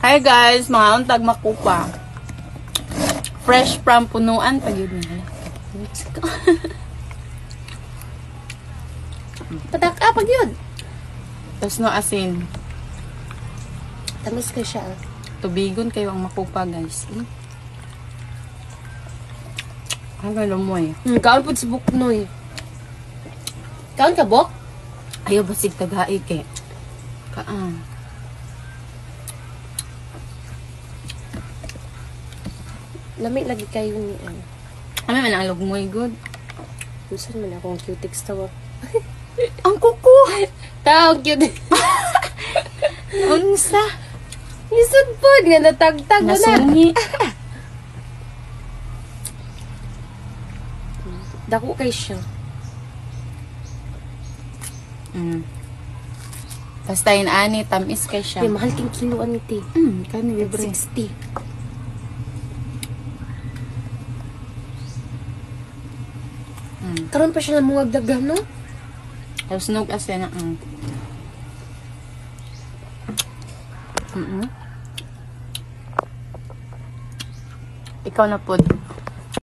Hi guys, mga untag makupa. Fresh from punuan pag yun nila. Pataka pag yun. Tapos no asin. Tamis ka siya. Tubigon kayo ang makupa guys. Hanggang lumoy. Kaon po sa buknoy. Kaon ka bok? Ayaw basig tagai ke. Kaan. Lami lagi kayo ni ano. Ano man ang lugmoy good. Gusto man akong cutix tawa. Ang kuko! Tawag cute. Unsa? Isod po nga natagtag mo na. Nasungi. Dako kay siya. Basta yun ani, tamis kay siya. Kaya mahal king kiloan ni te. Kani libre. 60. Karon pa siya na mga dagan, no? Tapos nog asin na. Ikaw na pod.